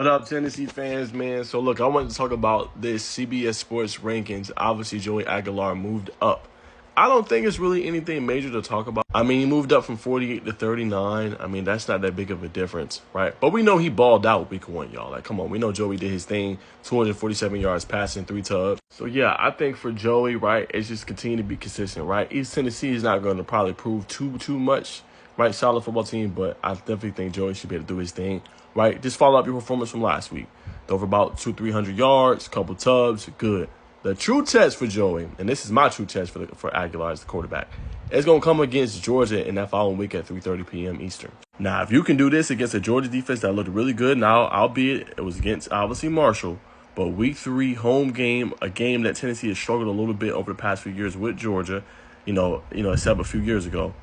What up, Tennessee fans, man? So, look, I wanted to talk about this CBS Sports rankings. Obviously, Joey Aguilar moved up. I don't think it's really anything major to talk about. I mean, he moved up from 48 to 39. I mean, that's not that big of a difference, right? But we know he balled out week one, y'all. Like, come on. We know Joey did his thing, 247 yards passing, 3 tubs. So, yeah, I think for Joey, right, it's just continue to be consistent, right? East Tennessee is not going to probably prove too much, right? Solid football team, but I definitely think Joey should be able to do his thing, right? Just follow up your performance from last week. Throw for about 200-300 yards, couple tubs, good. The true test for Joey, and this is my true test for Aguilar as the quarterback, it's going to come against Georgia in that following week at 3:30 p.m. Eastern. Now, if you can do this against a Georgia defense that looked really good, now, albeit it was against, obviously, Marshall, but week 3 home game, a game that Tennessee has struggled a little bit over the past few years with Georgia, except a few years ago,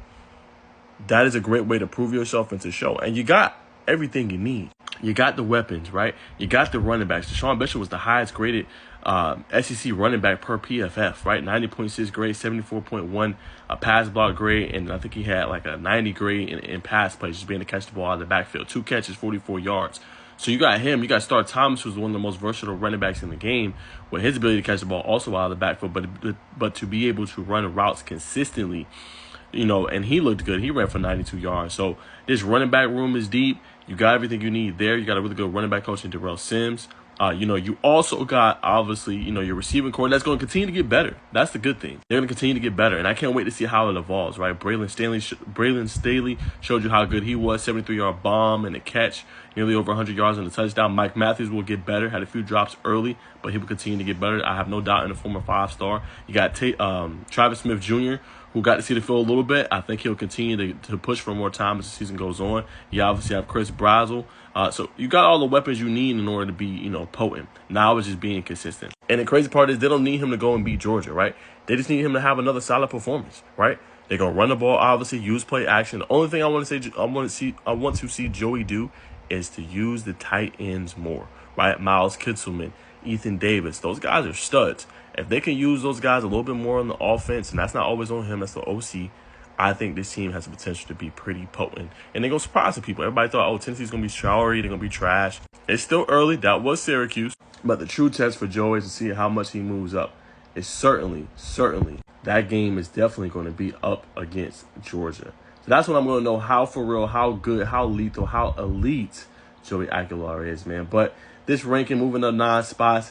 that is a great way to prove yourself and to show. And you got everything you need. You got the weapons, right? You got the running backs. Deshaun Bishop was the highest graded SEC running back per PFF, right? 90.6 grade, 74.1 pass block grade, and I think he had like a 90 grade in pass play, just being able to catch the ball out of the backfield. 2 catches, 44 yards. So you got him. You got Star Thomas, who's one of the most versatile running backs in the game, with his ability to catch the ball also out of the backfield, but to be able to run routes consistently, and he looked good. He ran for 92 yards. So this running back room is deep. You got everything you need there. You got a really good running back coach in Darrell Sims. You also got, obviously, your receiving core that's going to continue to get better. That's the good thing. They're going to continue to get better, and I can't wait to see how it evolves, right? Braylon Staley showed you how good he was, 73-yard bomb and a catch, nearly over 100 yards on the touchdown. Mike Matthews will get better, had a few drops early, but he will continue to get better. I have no doubt in the former 5-star. You got Travis Smith Jr., who got to see the field a little bit. I think he'll continue to push for more time as the season goes on. You obviously have Chris Brazel. So you got all the weapons you need in order to be, potent. Now it's just being consistent. And the crazy part is they don't need him to go and beat Georgia, right? They just need him to have another solid performance, right? They're going to run the ball, obviously, use play action. The only thing I want to see Joey do is to use the tight ends more, right? Miles Kitselman, Ethan Davis, those guys are studs. If they can use those guys a little bit more on the offense, and that's not always on him, that's the OC, I think this team has the potential to be pretty potent. And they're going to surprise some people. Everybody thought, Tennessee's going to be showery, they're going to be trash. It's still early. That was Syracuse. But the true test for Joey is to see how much he moves up. It's certainly, that game is definitely going to be up against Georgia. So that's when I'm going to know how for real, how good, how lethal, how elite Joey Aguilar is, man. But this ranking moving up 9 spots,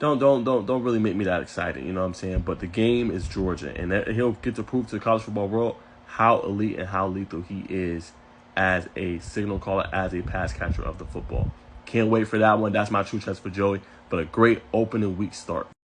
don't really make me that excited, you know what I'm saying? But the game is Georgia, and he'll get to prove to the college football world how elite and how lethal he is as a signal caller, as a pass catcher of the football. Can't wait for that one. That's my true test for Joey, but a great opening week start.